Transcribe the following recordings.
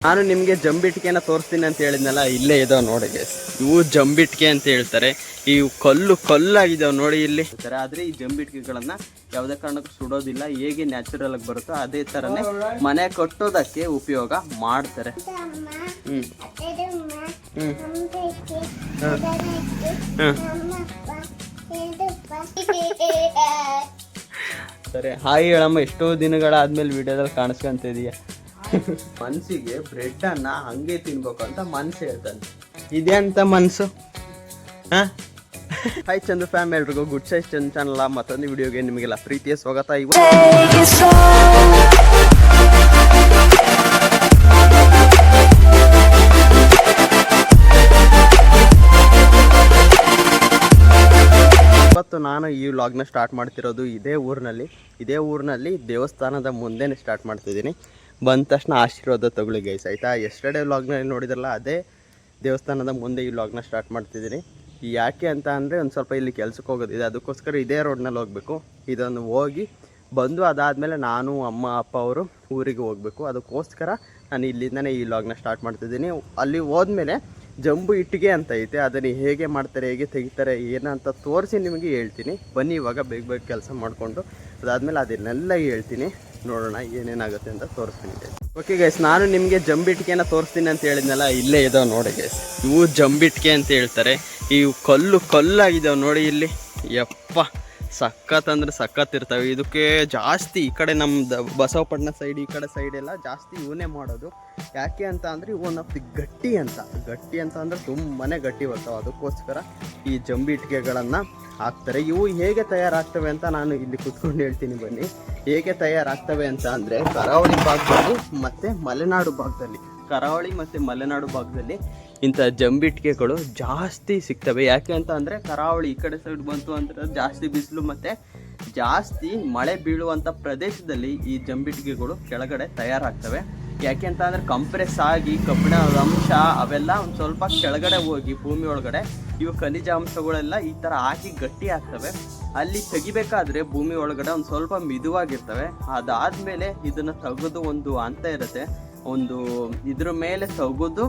ನಾನು ನಿಮಗೆ ಜಂಬಿಟ್ಟಿಗೆನ ತೋರಿಸ್ತೀನಿ ಅಂತ ಹೇಳಿದ್ನಲ್ಲ, ಇಲ್ಲೇ ಇದಾವೆ ನೋಡಿ ಗೈಸ್. ಇವು ಜಂಬಿಟ್ಟಿಗೆ ಅಂತ ಹೇಳ್ತಾರೆ. ಇವು ಕಲ್ಲಾಗಿದ್ದಾವೆ ನೋಡಿ ಇಲ್ಲಿ. ಆದರೆ ಈ ಜಂಬಿಟ್ಟಿಗೆಗಳನ್ನ ಯಾವುದೇ ಕಾರಣಕ್ಕೂ ಸುಡೋದಿಲ್ಲ. ಹೇಗೆ ನ್ಯಾಚುರಲ್ ಆಗಿ ಬರುತ್ತೋ ಅದೇ ಥರನೇ ಮನೆ ಕಟ್ಟೋದಕ್ಕೆ ಉಪಯೋಗ ಮಾಡ್ತಾರೆ. ಸರಿ, ಹಾಯ್ ಹೇಳಮ್ಮ. ಎಷ್ಟೋ ದಿನಗಳಾದ್ಮೇಲೆ ವಿಡಿಯೋದಲ್ಲಿ ಕಾಣಿಸ್ಕೊಂತಿದೀಯ. ಮನ್ಸಿಗೆ ಬ್ರೆಡ್ ಅನ್ನ ಹಂಗೆ ತಿನ್ಬೇಕು ಅಂತ ಮನ್ಸು ಹೇಳ್ತಾನೆ. ಇದೆ ಅಂತ ಮನ್ಸು. ಹಾಯ್ ಚಂದು ಫ್ಯಾಮ್, ಎಲ್ರಿಗೂ ಗುಡ್ ಸೈಜ್ ಚಂದ್ ಚಾನಲ್ ಮತ್ತೊಂದು ವಿಡಿಯೋಗೆ ನಿಮಗೆಲ್ಲ ಪ್ರೀತಿಯ ಸ್ವಾಗತ. ಇವತ್ತು ನಾನು ಈ ವ್ಲಾಗ್ನ ಸ್ಟಾರ್ಟ್ ಮಾಡ್ತಿರೋದು ಇದೇ ಊರಿನಲ್ಲಿ ದೇವಸ್ಥಾನದ ಮುಂದೆನೇ ಸ್ಟಾರ್ಟ್ ಮಾಡ್ತಿದ್ದೀನಿ. ಬಂದ ತಕ್ಷಣ ಆಶೀರ್ವಾದ ತಗೊಳ್ಳಿ ಗೈಸ್, ಆಯಿತಾ? ಎಸ್ಟರ್ಡೇ ವ್ಲಾಗ್ನಲ್ಲಿ ನೋಡಿದ್ರಲ್ಲ, ಅದೇ ದೇವಸ್ಥಾನದ ಮುಂದೆ ಈ ವ್ಲಾಗ್ನ ಸ್ಟಾರ್ಟ್ ಮಾಡ್ತಿದ್ದೀನಿ. ಯಾಕೆ ಅಂತ ಅಂದರೆ ಒಂದು ಸ್ವಲ್ಪ ಇಲ್ಲಿ ಕೆಲ್ಸಕ್ಕೆ ಹೋಗೋದಿದೆ, ಅದಕ್ಕೋಸ್ಕರ ಇದೇ ರೋಡ್ನಲ್ಲಿ ಹೋಗಬೇಕು. ಇದನ್ನು ಹೋಗಿ ಬಂದು ಅದಾದಮೇಲೆ ನಾನು ಅಮ್ಮ ಅಪ್ಪ ಅವರು ಊರಿಗೆ ಹೋಗಬೇಕು. ಅದಕ್ಕೋಸ್ಕರ ನಾನು ಇಲ್ಲಿಂದನೇ ಈ ವ್ಲಾಗ್ನ ಸ್ಟಾರ್ಟ್ ಮಾಡ್ತಿದ್ದೀನಿ. ಅಲ್ಲಿ ಹೋದ್ಮೇಲೆ ಜಂಬು ಇಟ್ಟಿಗೆ ಅಂತ ಐತೆ, ಅದನ್ನು ಹೇಗೆ ಮಾಡ್ತಾರೆ, ಹೇಗೆ ತೆಗಿತಾರೆ, ಏನಂತ ತೋರಿಸಿ ನಿಮಗೆ ಹೇಳ್ತೀನಿ. ಬನ್ನಿ ಇವಾಗ ಬೇಗ ಕೆಲಸ ಮಾಡಿಕೊಂಡು ಅದಾದಮೇಲೆ ಅದನ್ನೆಲ್ಲ ಹೇಳ್ತೀನಿ. ನೋಡೋಣ ಏನೇನಾಗುತ್ತೆ ಅಂತ ತೋರಿಸ್ತೀನಿ ಗೈಸ್. ಓಕೆ ಗೈಸ್, ನಾನು ನಿಮಗೆ ಜಂಬಿಟ್ಟಿಗೆನ ತೋರಿಸ್ತೀನಿ ಅಂತ ಹೇಳಿದ್ನಲ್ಲ, ಇಲ್ಲೇ ಇದಾವೆ ನೋಡಿ ಗೈಸ್. ಇವು ಜಂಬಿಟ್ಟಿಗೆ ಅಂತ ಹೇಳ್ತಾರೆ. ಇವು ಕಲ್ಲಾಗಿದ್ದಾವೆ ನೋಡಿ ಇಲ್ಲಿ. ಯಪ್ಪ, ಸಖತ್ ಅಂದರೆ ಸಖತ್ ಇರ್ತವೆ. ಇದಕ್ಕೆ ಜಾಸ್ತಿ ಈ ಕಡೆ ನಮ್ದು ಬಸವಪಟ್ಟಣ ಸೈಡ್, ಈ ಕಡೆ ಸೈಡ್ ಎಲ್ಲ ಜಾಸ್ತಿ ಇವನ್ನೇ ಮಾಡೋದು. ಯಾಕೆ ಅಂತ ಅಂದರೆ ಇವು ಒಂದು ಗಟ್ಟಿ ಅಂತ ಅಂದರೆ ತುಂಬಾ ಗಟ್ಟಿ ಬರ್ತಾವೆ. ಅದಕ್ಕೋಸ್ಕರ ಈ ಜಂಬಿಟ್ಟಿಗೆಗಳನ್ನು ಹಾಕ್ತಾರೆ. ಇವು ಹೇಗೆ ತಯಾರಾಗ್ತವೆ ಅಂತ ನಾನು ಇಲ್ಲಿ ಕುತ್ಕೊಂಡು ಹೇಳ್ತೀನಿ. ಬನ್ನಿ, ಹೇಗೆ ತಯಾರಾಗ್ತವೆ ಅಂತ ಅಂದರೆ ಕರಾವಳಿ ಭಾಗದಲ್ಲಿ ಮತ್ತು ಮಲೆನಾಡು ಭಾಗದಲ್ಲಿ, ಕರಾವಳಿ ಮತ್ತು ಮಲೆನಾಡು ಭಾಗದಲ್ಲಿ ಇಂಥ ಜಂಬಿಟ್ಟಿಗೆಗಳು ಜಾಸ್ತಿ ಸಿಗ್ತವೆ. ಯಾಕೆ ಅಂತ ಅಂದರೆ ಕರಾವಳಿ ಈ ಕಡೆ ಸೈಡ್ ಬಂತು ಅಂದರೆ ಜಾಸ್ತಿ ಬಿಸಿಲು ಮತ್ತು ಜಾಸ್ತಿ ಮಳೆ ಬೀಳುವಂಥ ಪ್ರದೇಶದಲ್ಲಿ ಈ ಜಂಬಿಟ್ಟಿಗೆಗಳು ಕೆಳಗಡೆ ತಯಾರಾಗ್ತವೆ. ಯಾಕೆ ಅಂತ ಅಂದರೆ ಕಂಪ್ರೆಸ್ ಆಗಿ ಕಬ್ಬಿಣದ ಅಂಶ ಅವೆಲ್ಲ ಒಂದು ಸ್ವಲ್ಪ ಕೆಳಗಡೆ ಹೋಗಿ ಭೂಮಿ ಒಳಗಡೆ ಇವು ಖನಿಜ ಅಂಶಗಳೆಲ್ಲ ಈ ಥರ ಹಾಕಿ ಗಟ್ಟಿ ಆಗ್ತವೆ. ಅಲ್ಲಿ ತೆಗಿಬೇಕಾದ್ರೆ ಭೂಮಿ ಒಳಗಡೆ ಒಂದು ಸ್ವಲ್ಪ ಮಿದುವಾಗಿರ್ತವೆ. ಅದಾದಮೇಲೆ ಇದನ್ನು ತೆಗೆದು ಒಂದು ಹಂತ ಇರುತ್ತೆ, ಒಂದು ಇದ್ರ ಮೇಲೆ ತೆಗೆದು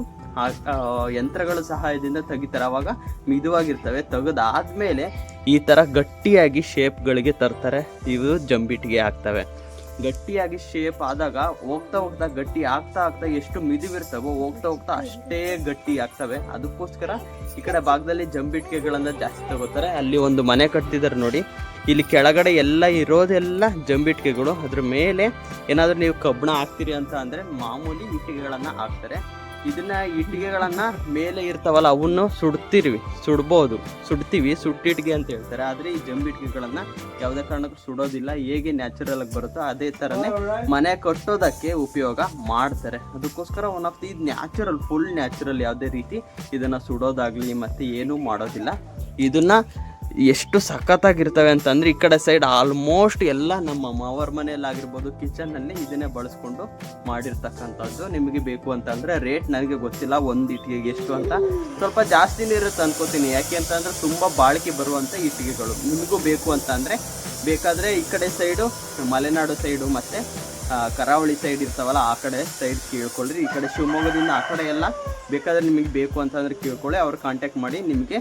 ಯಂತ್ರಗಳ ಸಹಾಯದಿಂದ ತೆಗಿತಾರೆ. ಆವಾಗ ಮಿದುವಾಗಿರ್ತವೆ. ತೆಗೆದಾದ್ಮೇಲೆ ಈ ಥರ ಗಟ್ಟಿಯಾಗಿ ಶೇಪ್ಗಳಿಗೆ ತರ್ತಾರೆ. ಇವು ಜಂಬಿಟ್ಟಿಗೆ ಆಗ್ತವೆ. ಗಟ್ಟಿಯಾಗಿ ಶೇಪ್ ಆದಾಗ ಹೋಗ್ತಾ ಗಟ್ಟಿ ಆಗ್ತಾ ಎಷ್ಟು ಮಿದುವಿರ್ತವೋ ಹೋಗ್ತಾ ಅಷ್ಟೇ ಗಟ್ಟಿ ಆಗ್ತವೆ. ಅದಕ್ಕೋಸ್ಕರ ಈ ಕಡೆ ಭಾಗದಲ್ಲಿ ಜಂಬಿಟ್ಟಿಗೆಗಳನ್ನ ಜಾಸ್ತಿ ತಗೋತಾರೆ. ಅಲ್ಲಿ ಒಂದು ಮನೆ ಕಟ್ತಿದ್ದಾರೆ ನೋಡಿ, ಇಲ್ಲಿ ಕೆಳಗಡೆ ಎಲ್ಲ ಇರೋದೆಲ್ಲ ಜಂಬಿಟ್ಟಿಗೆಗಳು. ಅದ್ರ ಮೇಲೆ ಏನಾದರೂ ನೀವು ಕಬ್ಬಣ ಹಾಕ್ತೀರಿ ಅಂತ ಅಂದರೆ ಮಾಮೂಲಿ ಇಟ್ಟಿಗೆಗಳನ್ನು ಹಾಕ್ತಾರೆ. ಇದನ್ನ ಇಟ್ಟಿಗೆಗಳನ್ನು ಮೇಲೆ ಇರ್ತಾವಲ್ಲ ಅವನ್ನು ಸುಡ್ತೀವಿ, ಸುಟ್ಟಿಟ್ಟಿಗೆ ಅಂತ ಹೇಳ್ತಾರೆ. ಆದರೆ ಈ ಜಂಬಿಟ್ಟಿಗೆಗಳನ್ನು ಯಾವುದೇ ಕಾರಣಕ್ಕೂ ಸುಡೋದಿಲ್ಲ. ಹೇಗೆ ನ್ಯಾಚುರಲ್ ಆಗಿ ಬರುತ್ತೋ ಅದೇ ಥರನೇ ಮನೆ ಕಟ್ಟೋದಕ್ಕೆ ಉಪಯೋಗ ಮಾಡ್ತಾರೆ. ಅದಕ್ಕೋಸ್ಕರ one of the natural, full natural. ಯಾವುದೇ ರೀತಿ ಇದನ್ನು ಸುಡೋದಾಗಲಿ ಮತ್ತು ಏನೂ ಮಾಡೋದಿಲ್ಲ. ಇದನ್ನು ಎಷ್ಟು ಸಖತ್ತಾಗಿರ್ತವೆ ಅಂತಂದರೆ ಈ ಕಡೆ ಸೈಡ್ ಆಲ್ಮೋಸ್ಟ್ ಎಲ್ಲ ನಮ್ಮ ಮಾವರ ಮನೆಯಲ್ಲಾಗಿರ್ಬೋದು, ಕಿಚನ್ನಲ್ಲಿ ಇದನ್ನೇ ಬಳಸ್ಕೊಂಡು ಮಾಡಿರ್ತಕ್ಕಂಥದ್ದು. ನಿಮಗೆ ಬೇಕು ಅಂತಂದರೆ ರೇಟ್ ನನಗೆ ಗೊತ್ತಿಲ್ಲ, ಒಂದು ಇಟ್ಟಿಗೆಗೆ ಎಷ್ಟು ಅಂತ. ಸ್ವಲ್ಪ ಜಾಸ್ತಿನೇ ಇರುತ್ತೆ ಅನ್ಕೋತೀನಿ. ಯಾಕೆ ಅಂತಂದರೆ ತುಂಬ ಬಾಳಿಕೆ ಬರುವಂಥ ಇಟ್ಟಿಗೆಗಳು. ನಿಮಗೂ ಬೇಕು ಅಂತಂದರೆ ಬೇಕಾದರೆ ಈ ಕಡೆ ಸೈಡು ಮಲೆನಾಡು ಸೈಡು ಮತ್ತು ಕರಾವಳಿ ಸೈಡ್ ಇರ್ತಾವಲ್ಲ ಆ ಕಡೆ ಸೈಡ್ ಕೇಳ್ಕೊಳ್ಳ್ರಿ. ಈ ಕಡೆ ಶಿವಮೊಗ್ಗದಿಂದ ಆ ಕಡೆ ಎಲ್ಲ ಬೇಕಾದರೆ ನಿಮಗೆ ಬೇಕು ಅಂತಂದರೆ ಕೇಳ್ಕೊಳ್ಳಿ. ಅವ್ರು ಕಾಂಟ್ಯಾಕ್ಟ್ ಮಾಡಿ ನಿಮಗೆ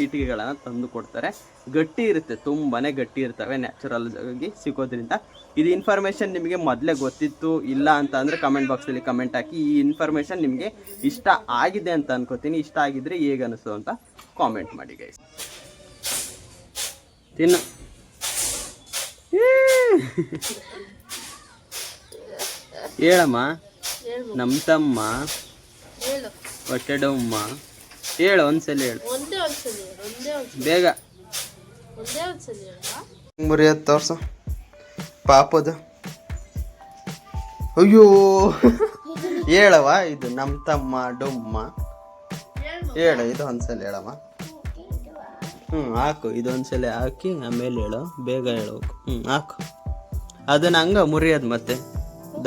ಇಟ್ಟಿಗೆಗಳನ್ನು ತಂದು ಕೊಡ್ತಾರೆ. ಗಟ್ಟಿ ಇರುತ್ತೆ, ತುಂಬಾ ಗಟ್ಟಿ ಇರ್ತವೆ, ನ್ಯಾಚುರಲ್ ಆಗಿ ಸಿಗೋದ್ರಿಂದ. ಇದು ಇನ್ಫಾರ್ಮೇಷನ್ ನಿಮಗೆ ಮೊದಲೇ ಗೊತ್ತಿತ್ತು ಇಲ್ಲ ಅಂತ ಅಂದರೆ ಕಮೆಂಟ್ ಬಾಕ್ಸಲ್ಲಿ ಕಮೆಂಟ್ ಹಾಕಿ. ಈ ಇನ್ಫಾರ್ಮೇಷನ್ ನಿಮಗೆ ಇಷ್ಟ ಆಗಿದೆ ಅಂತ ಅನ್ಕೋತೀನಿ. ಇಷ್ಟ ಆಗಿದ್ರೆ ಹೇಗೆ ಅನಿಸ್ತು ಅಂತ ಕಾಮೆಂಟ್ ಮಾಡಿ ಗೈಸ್. ತಿನ್ನು ಹೇಳಮ್ಮ, ನಮ್ಮ ತಮ್ಮ ಹೊಟ್ಟೆಡಮ್ಮ ಹೇಳು, ಒಂದ್ಸಲ ಹೇಳು ಬೇಗ. ಮುರಿಯೋದು ತೋರ್ಸು ಪಾಪದು. ಅಯ್ಯೋ ಹೇಳವ, ಇದು ನಮ್ಮ ತಮ್ಮ ಡೊಮ್ಮ ಹೇಳು. ಇದು ಒಂದ್ಸಲ ಹೇಳಮ್ಮ. ಹಾಕು, ಇದೊಂದ್ಸಲ ಹಾಕಿ ಆಮೇಲೆ ಹೇಳು, ಬೇಗ ಹೇಳ್ಬೇಕು. ಹಾಕು ಅದನ್ನ ಹಂಗ ಮುರಿಯೋದು. ಮತ್ತೆ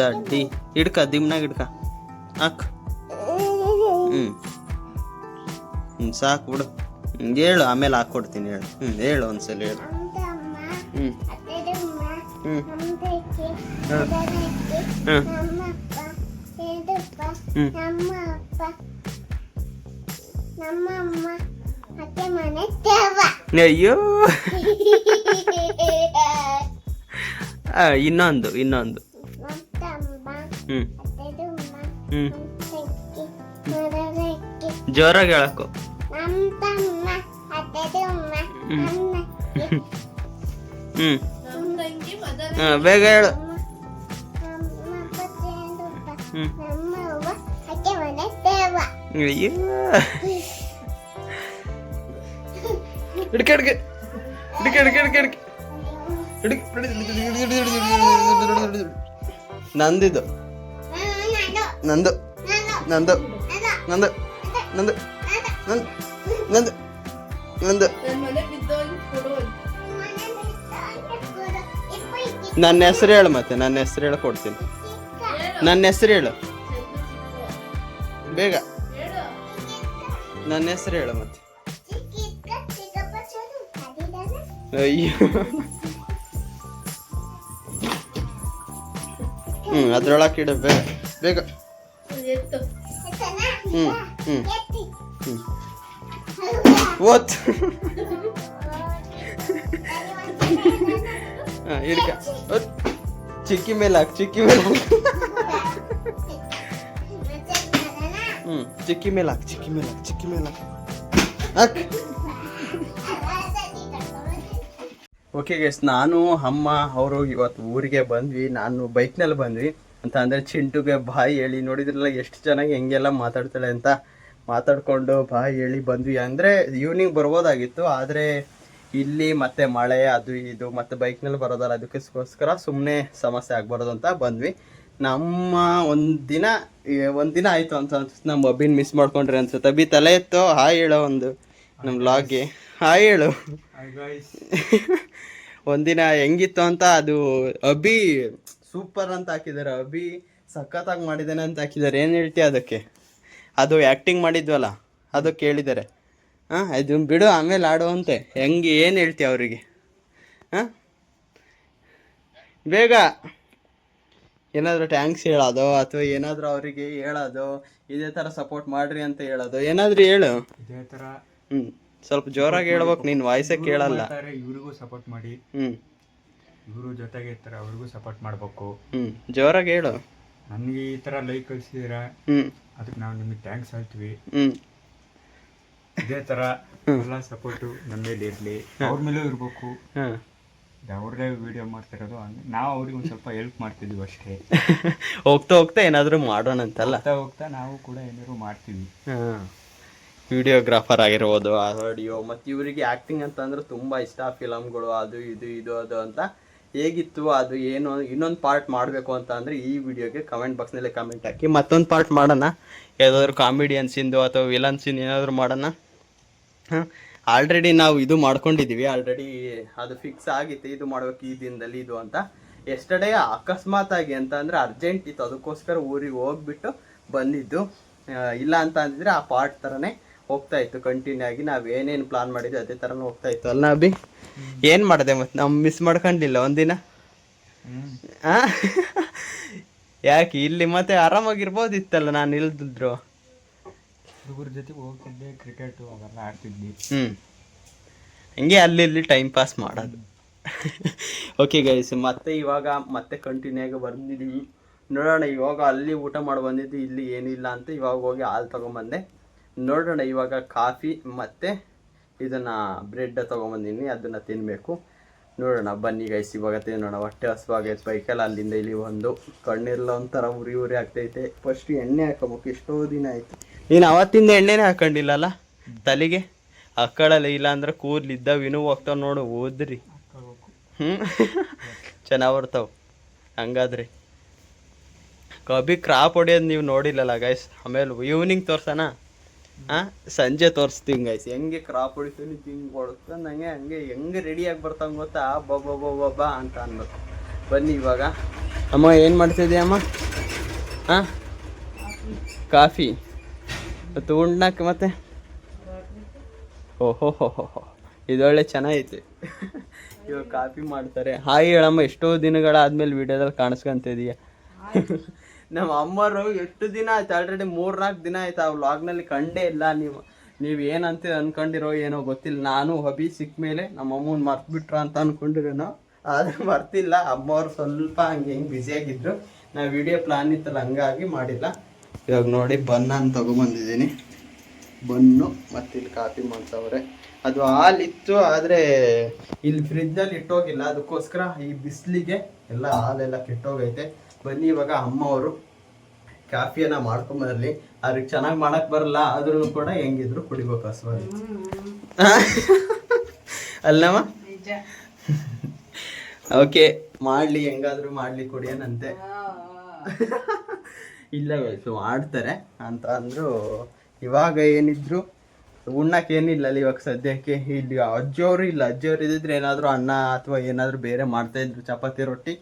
ದಡ್ಡಿ ಹಿಡ್ಕ, ದಿಮ್ನಾಗ ಹಿಡ್ಕ, ಹಾಕು. ಸಾಕು ಬಿಡು. ಹೇಳು, ಆಮೇಲೆ ಹಾಕ್ಕೊಡ್ತೀನಿ. ಹೇಳು. ಹೇಳು ಒಂದ್ಸಲ ಹೇಳು. ಹ್ಞೂ ನಮ್ಮ ಅಪ್ಪ ನಮ್ಮ ಅಮ್ಮ ಅತ್ತೆ ಮನೆ ದೇವ. ಅಯ್ಯೋ ಇನ್ನೊಂದು ಮತ್ತಮ್ಮ ಹ್ಞೂ ಅತ್ತೆದುಮ್ಮ ಹ್ಞೂ ತೆಕ್ಕಿ ಮರಕ್ಕೆ ಜೋರಾಗಿ ಹೇಳಕ್ಕು. ನಮ್ಮ ತಮ್ಮ ಅತ್ತೆದುಮ್ಮ ಅಣ್ಣಕ್ಕೆ ಹ್ಞೂ ಹಾಂ ಬೇಗ ಹೇಳು. ನಮ್ಮ ಅಪ್ಪತ್ತೇಂದಪ್ಪ ಹ್ಞೂ ನಮ್ಮ ಅವ್ವ ಅತ್ತೆ ಮನೆ ದೇವ. ಅಯ್ಯೋ ಹಿಡ್ಕೆ ಹಿಡ್ಕೆ ಹಿಡ್ಕೆ ಹಿಡ್ಕೆ ಹಿಡ್ಕೆ ಹಿಡ್ಕೆ ನಂದಿದು ನಂದು ನಂದು ನಂದು ನಂದು ನಂದು ನಂದು ನಂದು ನನ್ನ ಹೆಸರು ಹೇಳು ಮತ್ತೆ ನನ್ನ ಹೆಸರು ಹೇಳಿ ಕೊಡ್ತೀನಿ. ನನ್ನ ಹೆಸರು ಹೇಳು ಬೇಗ. ನನ್ನ ಹೆಸರು ಹೇಳು ಮತ್ತೆ. ಅಯ್ಯೋ ಅದ್ರೊಳಗೆ ಇಡು ಬೇಗ ಬೇಗ. ಓತ್ ಹಾಂ ಇಡ್ಕ ಚಿಕ್ಕಿ ಮೇಲೆ ಹಾಕಿ ಚಿಕ್ಕಿ ಮೇಲೆ ಚಿಕ್ಕಿ ಮೇಲೆ ಹಾಕಿ ಚಿಕ್ಕಿ ಮೇಲೆ ಹಾಕಿ ಚಿಕ್ಕಿ ಮೇಲೆ ಹಾಕಿ. ಓಕೆ ಗೈಸ್, ನಾನು ಅಮ್ಮ ಅವರು ಇವತ್ತು ಊರಿಗೆ ಬಂದ್ವಿ. ನಾನು ಬೈಕ್ನಲ್ಲಿ ಬಂದ್ವಿ ಅಂತ ಅಂದರೆ ಚಿಂಟುಗೆ ಬಾಯ್ ಹೇಳಿ ನೋಡಿದ್ರಲ್ಲ ಎಷ್ಟು ಚೆನ್ನಾಗಿ ಹೆಂಗೆಲ್ಲ ಮಾತಾಡ್ತಾಳೆ ಅಂತ ಮಾತಾಡ್ಕೊಂಡು ಬಾಯ್ ಹೇಳಿ ಬಂದ್ವಿ. ಅಂದರೆ ಈವ್ನಿಂಗ್ ಬರ್ಬೋದಾಗಿತ್ತು, ಆದರೆ ಇಲ್ಲಿ ಮತ್ತೆ ಮಳೆ ಅದು ಇದು ಮತ್ತೆ ಬೈಕ್ನಲ್ಲಿ ಬರೋದಲ್ಲ, ಅದಕ್ಕೋಸ್ಕರ ಸುಮ್ಮನೆ ಸಮಸ್ಯೆ ಆಗ್ಬಾರ್ದು ಅಂತ ಬಂದ್ವಿ. ನಮ್ಮ ಒಂದಿನ ಆಯಿತು ಅಂತ ಅನ್ಸುತ್ತೆ. ನಮ್ಮ ಅಭಿನ್ ಮಿಸ್ ಮಾಡ್ಕೊಂಡ್ರೆ ಅನ್ಸುತ್ತೆ. ಅಭಿ ತಲೆ ಎತ್ತು ಹಾಯ್ ಹೇಳೋ ಒಂದು ನಮ್ಮ ವ್ಲಾಗ್ಗೆ ಹಾಯ್ ಹೇಳು. ಒಂದಿನ ಹೆಂಗಿತ್ತು ಅಂತ ಅದು ಅಭಿ ಸೂಪರ್ ಅಂತ ಹಾಕಿದ್ದಾರೆ, ಅಭಿ ಸಖತ್ತಾಗಿ ಮಾಡಿದ್ದಾನೆ ಅಂತ ಹಾಕಿದ್ದಾರೆ. ಏನು ಹೇಳ್ತೀಯ ಅದಕ್ಕೆ? ಅದು ಆ್ಯಕ್ಟಿಂಗ್ ಮಾಡಿದ್ವಲ್ಲ ಅದು ಕೇಳಿದ್ದಾರೆ. ಹಾಂ ಅದು ಬಿಡು ಆಮೇಲೆ ಆಡುವಂತೆ. ಹೆಂಗೆ ಏನು ಹೇಳ್ತೀಯ ಅವರಿಗೆ? ಹಾಂ ಬೇಗ ಏನಾದರೂ ಟ್ಯಾಂಕ್ಸ್ ಹೇಳೋದು ಅಥವಾ ಏನಾದರೂ ಅವರಿಗೆ ಹೇಳೋದು, ಇದೇ ಥರ ಸಪೋರ್ಟ್ ಮಾಡ್ರಿ ಅಂತ ಹೇಳೋದು, ಏನಾದರೂ ಹೇಳು. ಇದೇ ಥರ ಸ್ವಲ್ಪ ಜೋರಾಗಿ ಹೇಳ್ಬೇಕು, ನೀನು ವಾಯ್ಸೇ ಕೇಳಲ್ಲ. ಇವ್ರಿಗೂ ಸಪೋರ್ಟ್ ಮಾಡಿ, ಇವರು ಜೊತೆಗೆ ಇರ್ತಾರೆ, ಅವ್ರಿಗೂ ಸಪೋರ್ಟ್ ಮಾಡಬೇಕು. ಜೋರಾಗಿ ಹೇಳು. ನನಗೆ ಈ ಥರ ಲೈಕ್ ಕಳಿಸಿದ್ದೀರಾ, ಅದಕ್ಕೆ ನಾವು ನಿಮಗೆ ಥ್ಯಾಂಕ್ಸ್ ಹೇಳ್ತೀವಿ. ಇದೇ ಥರ ಎಲ್ಲ ಸಪೋರ್ಟು ನಮ್ಮ ಮೇಲೆ ಇರಲಿ, ಅವ್ರ ಮೇಲೂ ಇರಬೇಕು. ಅವ್ರದೇ ವಿಡಿಯೋ ಮಾಡ್ತಿರೋದು, ನಾವು ಅವ್ರಿಗೆ ಒಂದು ಸ್ವಲ್ಪ ಹೆಲ್ಪ್ ಮಾಡ್ತಿದ್ವಿ ಅಷ್ಟೇ. ಹೋಗ್ತಾ ಹೋಗ್ತಾ ಏನಾದರೂ ಮಾಡೋಣ ಅಂತಲ್ಲ, ಹೋಗ್ತಾ ನಾವು ಕೂಡ ಏನಾದ್ರು ಮಾಡ್ತೀವಿ. ವಿಡಿಯೋಗ್ರಾಫರ್ ಆಗಿರ್ಬೋದು, ಆಡಿಯೋ, ಮತ್ತು ಇವರಿಗೆ ಆ್ಯಕ್ಟಿಂಗ್ ಅಂತಂದ್ರೆ ತುಂಬ ಇಷ್ಟ. ಫಿಲಮ್ಗಳು ಅದು ಇದು ಅದು ಅಂತ ಹೇಗಿತ್ತು ಅದು ಏನು ಇನ್ನೊಂದು ಪಾರ್ಟ್ ಮಾಡಬೇಕು ಅಂತ ಅಂದರೆ ಈ ವಿಡಿಯೋಗೆ ಕಮೆಂಟ್ ಬಾಕ್ಸ್ನಲ್ಲಿ ಕಮೆಂಟ್ ಹಾಕಿ. ಮತ್ತೊಂದು ಪಾರ್ಟ್ ಮಾಡೋಣ, ಯಾವುದಾದ್ರು ಕಾಮಿಡಿಯನ್ಸಿಂದು ಅಥವಾ ವಿಲನ್ಸಿಂದು ಏನಾದರೂ ಮಾಡೋಣ. ಆಲ್ರೆಡಿ ನಾವು ಇದು ಮಾಡ್ಕೊಂಡಿದ್ದೀವಿ, ಆಲ್ರೆಡಿ ಅದು ಫಿಕ್ಸ್ ಆಗಿತ್ತು, ಇದು ಮಾಡಬೇಕು ಈ ದಿನದಲ್ಲಿ ಇದು ಅಂತ. ಎಸ್ಟರ್ಡೇ ಅಕಸ್ಮಾತಾಗಿ ಅಂತ ಅಂದರೆ ಅರ್ಜೆಂಟ್ ಇತ್ತು, ಅದಕ್ಕೋಸ್ಕರ ಊರಿಗೆ ಹೋಗ್ಬಿಟ್ಟು ಬಂದಿದ್ದು. ಇಲ್ಲ ಅಂತ ಅಂದಿದ್ರೆ ಆ ಪಾರ್ಟ್ ಥರನೇ ಹೋಗ್ತಾ ಇತ್ತು ಕಂಟಿನ್ಯೂ ಆಗಿ. ನಾವು ಏನೇನು ಪ್ಲಾನ್ ಮಾಡಿದ್ವಿ ಅದೇ ಥರನೇ ಹೋಗ್ತಾ ಇತ್ತು ಅಲ್ಲ ಅಭಿ? ಏನು ಮಾಡಿದೆ ಮತ್ತೆ? ನಾವು ಮಿಸ್ ಮಾಡ್ಕೊಂಡಿಲ್ಲ ಒಂದಿನ. ಯಾಕೆ ಇಲ್ಲಿ ಮತ್ತೆ ಆರಾಮಾಗಿರ್ಬೋದಿತ್ತಲ್ಲ, ನಾನು ಇಲ್ದಿದ್ರು. ಹುಡುಗರ ಜೊತೆ ಹೋಗ್ತಿದ್ದೆ, ಕ್ರಿಕೆಟು ಅವೆಲ್ಲ ಆಡ್ತಿದ್ವಿ. ಹಂಗೆ ಅಲ್ಲಿ ಇಲ್ಲಿ ಟೈಮ್ ಪಾಸ್ ಮಾಡೋದು. ಓಕೆ ಗೈಸ್, ಮತ್ತೆ ಇವಾಗ ಮತ್ತೆ ಕಂಟಿನ್ಯೂ ಆಗಿ ಬಂದಿದ್ದೀವಿ. ನೋಡೋಣ, ಇವಾಗ ಅಲ್ಲಿ ಊಟ ಮಾಡಿ ಬಂದಿದ್ದು, ಇಲ್ಲಿ ಏನಿಲ್ಲ ಅಂತ ಇವಾಗ ಹೋಗಿ ಹಾಲು ತೊಗೊಂಬಂದೆ. ನೋಡೋಣ ಇವಾಗ ಕಾಫಿ ಮತ್ತು ಇದನ್ನು ಬ್ರೆಡ್ ತೊಗೊಂಬಂದಿನಿ, ಅದನ್ನು ತಿನ್ನಬೇಕು. ನೋಡೋಣ ಬನ್ನಿ ಗೈಸ್, ಇವಾಗ ತಿನ್ನೋಣ. ಹೊಟ್ಟೆ ಹಸುವಾಗೈತೆ, ಬೈಕಲ್ಲಿ ಅಲ್ಲಿಂದ ಇಲ್ಲಿ ಒಂದು ಕಣ್ಣೆಲ್ಲ ಒಂಥರ ಉರಿ ಆಗ್ತೈತೆ. ಫಸ್ಟ್ ಎಣ್ಣೆ ಹಾಕೋಬೇಕು, ಎಷ್ಟೋ ದಿನ ಆಯಿತು. ನೀನು ಅವತ್ತಿಂದ ಎಣ್ಣೆನೇ ಹಾಕೊಂಡಿಲ್ಲಲ್ಲ ತಲೆಗೆ? ಹಾಕೊಳ್ಳಲ್ಲ, ಇಲ್ಲ ಅಂದ್ರೆ ಕೂದಲಿದ್ದಾವೆ ಇನ್ನೂ ಹೋಗ್ತಾವೆ ನೋಡು, ಓದ್ರಿ. ಚೆನ್ನಾಗಿ ಬರ್ತಾವೆ ಹಂಗಾದ್ರೆ. ಕಬಿ ಕ್ರಾಪ್ ಹೊಡಿಯೋದು ನೀವು ನೋಡಿಲ್ಲಲ್ಲ ಗೈಸ್, ಆಮೇಲೆ ಈವ್ನಿಂಗ್ ತೋರ್ಸೋಣ. ಸಂಜೆ ತೋರಿಸ್ತೀವಿ ಗೈಸ್ ಹೆಂಗೆ ಕ್ರಾಪ್ ಹೊಡಿತೀನಿ, ಹಿಂಗೆ ಹೊಡ್ಕೊಂಡು ಹಂಗೆ ಹೆಂಗೆ ರೆಡಿಯಾಗಿ ಬರ್ತಾವ ಗೊತ್ತಾ? ಬಾ ಅಂತ ಅನ್ಬೇಕು. ಬನ್ನಿ ಇವಾಗ. ಅಮ್ಮ ಏನು ಮಾಡ್ತಿದ್ದೀಯ ಅಮ್ಮ? ಕಾಫಿ ಮತ್ತು ಉಣ್ಣಕ್ಕೆ ಮತ್ತೆ ಓಹೋ ಇದೊಳ್ಳೆ ಚೆನ್ನಾಗೈತೆ. ಇವಾಗ ಕಾಫಿ ಮಾಡ್ತಾರೆ. ಹಾಯ್ ಹೇಳಮ್ಮ, ಎಷ್ಟೋ ದಿನಗಳಾದ್ಮೇಲೆ ವಿಡಿಯೋದಲ್ಲಿ ಕಾಣಿಸ್ಕೊಂತಿದೀಯ. ನಮ್ಮ ಅಮ್ಮರು ಎಷ್ಟು ದಿನ ಆಯ್ತು, ಆಲ್ರೆಡಿ 3-4 ದಿನ ಆಯ್ತು ಆ ವ್ಲಾಗ್ನಲ್ಲಿ ಕಂಡೇ ಇಲ್ಲ. ನೀವು ಏನಂತ ಅನ್ಕೊಂಡಿರೋ ಏನೋ ಗೊತ್ತಿಲ್ಲ. ನಾನು ಹಬಿ ಸಿಕ್ಕ ಮೇಲೆ ನಮ್ಮ ಅಮ್ಮನ ಮರ್ತ್ಬಿಟ್ರ ಅಂತ ಅನ್ಕೊಂಡಿರೋನೋ, ಆದರೆ ಮರ್ತಿಲ್ಲ. ಅಮ್ಮವ್ರು ಸ್ವಲ್ಪ ಹಂಗೆ ಬ್ಯುಸಿಯಾಗಿದ್ರು. ನಾವು ವಿಡಿಯೋ ಪ್ಲಾನ್ ಇತ್ತಲ್ಲ ಹಂಗಾಗಿ ಮಾಡಿಲ್ಲ. ಇವಾಗ ನೋಡಿ ಬನ್ನ ತಗೊಂಬಂದಿದ್ದೀನಿ. ಬನ್ನು ಮತ್ತು ಇಲ್ಲಿ ಕಾಫಿ ಮಾಡ್ತಾವ್ರೆ. ಅದು ಹಾಲಿತ್ತು, ಆದರೆ ಇಲ್ಲಿ ಫ್ರಿಜ್ಜಲ್ಲಿ ಇಟ್ಟೋಗಿಲ್ಲ. ಅದಕ್ಕೋಸ್ಕರ ಈ ಬಿಸಿಲಿಗೆ ಎಲ್ಲ ಹಾಲೆಲ್ಲ ಕೆಟ್ಟೋಗೈತೆ. ಬನ್ನಿ ಇವಾಗ ಅಮ್ಮ ಅವರು ಕಾಫಿಯನ್ನ ಮಾಡ್ಕೊಂಬರಲಿ. ಅವ್ರಿಗೆ ಚೆನ್ನಾಗಿ ಮಾಡಕ್ ಬರಲ್ಲ, ಆದ್ರೂ ಕೂಡ ಹೆಂಗಿದ್ರು ಕುಡಿಬೇಕು ಹಸುವಾಗಿ. ಅಲ್ಲಮ್ಮ ಓಕೆ ಮಾಡ್ಲಿ, ಹೆಂಗಾದ್ರು ಮಾಡ್ಲಿ, ಕುಡಿಯೋಣಂತೆ. ಇಲ್ಲ ಮಾಡ್ತಾರೆ ಅಂತ ಅಂದ್ರು. ಇವಾಗ ಏನಿದ್ರು ಉಣ್ಣಕ್ಕೆ ಏನಿಲ್ಲ ಇವಾಗ ಸದ್ಯಕ್ಕೆ. ಇಲ್ಲಿ ಅಜ್ಜಿಯವರು ಇಲ್ಲ, ಅಜ್ಜಿಯವರು ಇದ್ದಿದ್ರೆ ಏನಾದರೂ ಅನ್ನ ಅಥವಾ ಏನಾದರೂ ಬೇರೆ ಮಾಡ್ತಾಯಿದ್ರು, ಚಪಾತಿ ರೊಟ್ಟಿ.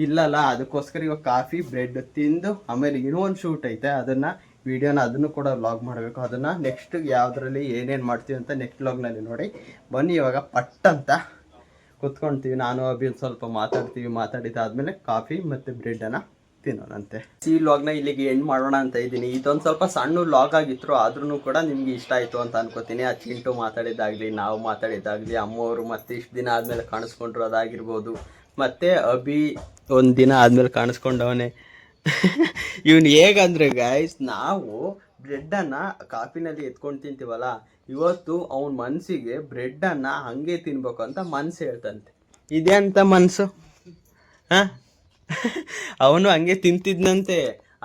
ಇಲ್ಲಲ್ಲ, ಅದಕ್ಕೋಸ್ಕರ ಇವಾಗ ಕಾಫಿ ಬ್ರೆಡ್ ತಿಂದು ಆಮೇಲೆ ಇನ್ನೊಂದು ಶೂಟ್ ಐತೆ, ಅದನ್ನು ಅದನ್ನು ಕೂಡ ವ್ಲಾಗ್ ಮಾಡಬೇಕು. ಅದನ್ನು ನೆಕ್ಸ್ಟ್ ಯಾವುದರಲ್ಲಿ ಏನೇನು ಮಾಡ್ತೀವಿ ಅಂತ ನೆಕ್ಸ್ಟ್ ವ್ಲಾಗ್ನಲ್ಲಿ ನೋಡಿ. ಬನ್ನಿ ಇವಾಗ ಪಟ್ಟಂತ ಕುತ್ಕೊಳ್ತೀವಿ. ನಾನು ಅಭಿ ಸ್ವಲ್ಪ ಮಾತಾಡ್ತೀವಿ. ಮಾತಾಡಿದಾದ್ಮೇಲೆ ಕಾಫಿ ಮತ್ತು ಬ್ರೆಡ್ಡನ್ನು ತಿನ್ನೋಣಂತೆ. ಈ ವ್ಲಾಗ್ನ ಇಲ್ಲಿಗೆ ಎಂಡ್ ಮಾಡೋಣ ಅಂತ ಇದ್ದೀನಿ. ಇದೊಂದು ಸ್ವಲ್ಪ ಸಣ್ಣ ವ್ಲಾಗ್ ಆಗಿತ್ತು, ಆದ್ರೂ ಕೂಡ ನಿಮ್ಗೆ ಇಷ್ಟ ಆಯಿತು ಅಂತ ಅನ್ಕೋತೀನಿ. ಆ ಚಿಂಟು ಮಾತಾಡಿದ್ದಾಗಲಿ, ನಾವು ಮಾತಾಡಿದ್ದಾಗಲಿ, ಅಮ್ಮವರು ಮತ್ತೆ ಇಷ್ಟು ದಿನ ಆದಮೇಲೆ ಕಾಣಿಸ್ಕೊಂಡ್ರು ಅದಾಗಿರ್ಬೋದು. ಮತ್ತು ಅಭಿ ಒಂದು ದಿನ ಆದಮೇಲೆ ಕಾಣಿಸ್ಕೊಂಡವನೇ. ಇವನು ಹೇಗಂದ್ರೆ ಗೈಸ್, ನಾವು ಬ್ರೆಡ್ಡನ್ನು ಕಾಫಿನಲ್ಲಿ ಎತ್ಕೊಂಡು ತಿಂತೀವಲ್ಲ, ಇವತ್ತು ಅವನ ಮನಸ್ಸಿಗೆ ಬ್ರೆಡ್ಡನ್ನು ಹಾಗೆ ತಿನ್ಬೇಕು ಅಂತ ಮನಸ್ಸು ಹೇಳ್ತಂತೆ. ಇದೆ ಅಂತ ಮನಸ್ಸು. ಹಾಂ, ಅವನು ಹಂಗೆ ತಿಂತಿದ್ನಂತೆ.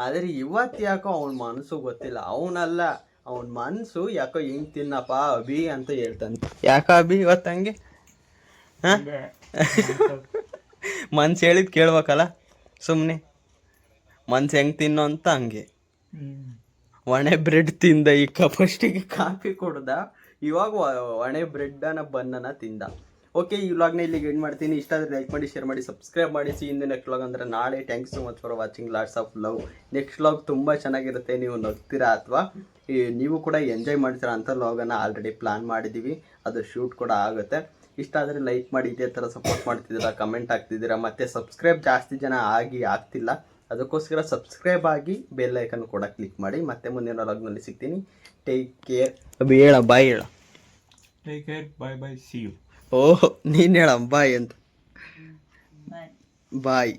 ಆದರೆ ಇವತ್ತು ಯಾಕೋ ಅವನ ಮನಸ್ಸು ಗೊತ್ತಿಲ್ಲ. ಅವನಲ್ಲ, ಅವನ ಮನಸ್ಸು ಯಾಕೋ ಹಿಂಗೆ ತಿನ್ನಪ್ಪ ಅಭಿ ಅಂತ ಹೇಳ್ತಂತೆ. ಯಾಕೋ ಅಭಿ ಇವತ್ತು ಹಂಗೆ? ಹಾಂ, ಮನ್ಸು ಹೇಳಿದ್ ಕೇಳ್ಬೇಕಲ್ಲ, ಸುಮ್ಮನೆ ಮನ್ಸು ಹೆಂಗೆ ತಿನ್ನೋ ಅಂತ ಹಂಗೆ. ಒಣೆ ಬ್ರೆಡ್ ತಿಂದ, ಈಗ ಫಸ್ಟಿಗೆ ಕಾಫಿ ಕೊಡ್ದ, ಇವಾಗ ಒಣೆ ಬ್ರೆಡ್ಡನ್ನ ಬನ್ನನ ತಿಂದ. ಓಕೆ, ಈ ವ್ಲಾಗ್ನ ಇಲ್ಲಿಗೆ ಎಂಡ್ ಮಾಡ್ತೀನಿ. ಇಷ್ಟ ಆದರೆ ಲೈಕ್ ಮಾಡಿ, ಶೇರ್ ಮಾಡಿ, ಸಬ್ಸ್ಕ್ರೈಬ್ ಮಾಡಿ. ಇಂದು ನೆಕ್ಸ್ಟ್ ವ್ಲಾಗ್ ಅಂದರೆ ನಾಳೆ. Thanks so much for watching. Lots of love. Next vlog ತುಂಬ ಚೆನ್ನಾಗಿರುತ್ತೆ. ನೀವು ನಗ್ತೀರಾ ಅಥವಾ ನೀವು ಕೂಡ ಎಂಜಾಯ್ ಮಾಡ್ತೀರಾ ಅಂತ ವ್ಲಾಗನ್ನು ಆಲ್ರೆಡಿ ಪ್ಲಾನ್ ಮಾಡಿದ್ದೀವಿ. ಅದು ಶೂಟ್ ಕೂಡ ಆಗುತ್ತೆ. ಇಷ್ಟ ಆದರೆ ಲೈಕ್ ಮಾಡಿ, ಇದೇ ಥರ ಸಪೋರ್ಟ್ ಮಾಡ್ತಿದ್ದೀರಾ, ಕಮೆಂಟ್ ಆಗ್ತಿದ್ದೀರಾ. ಮತ್ತು ಸಬ್ಸ್ಕ್ರೈಬ್ ಜಾಸ್ತಿ ಜನ ಆಗ್ತಿಲ್ಲ, ಅದಕ್ಕೋಸ್ಕರ ಸಬ್ಸ್ಕ್ರೈಬ್ ಆಗಿ ಬೆಲ್ ಐಕನ್ ಕೂಡ ಕ್ಲಿಕ್ ಮಾಡಿ. ಮತ್ತೆ ಮುಂದಿನ ವ್ಲಾಗ್ನಲ್ಲಿ ಸಿಗ್ತೀನಿ. Take care. ಅಭಿ ಹೇಳ, ಬಾಯ್ ಹೇಳ. Take care, bye bye, see you. Oh, ನೀನು ಹೇಳ ಬಾಯ್ ಅಂತ. ಬಾಯ್.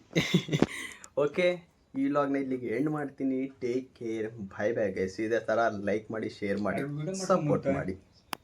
ಓಕೆ, ಈ ವ್ಲಾಗ್ನ ಇಲ್ಲಿಗೆ ಎಂಡ್ ಮಾಡ್ತೀನಿ. Take care, bye bye guys. ಇದೇ ಥರ ಲೈಕ್ ಮಾಡಿ, ಶೇರ್ ಮಾಡಿ, ಸಪೋರ್ಟ್ ಮಾಡಿ.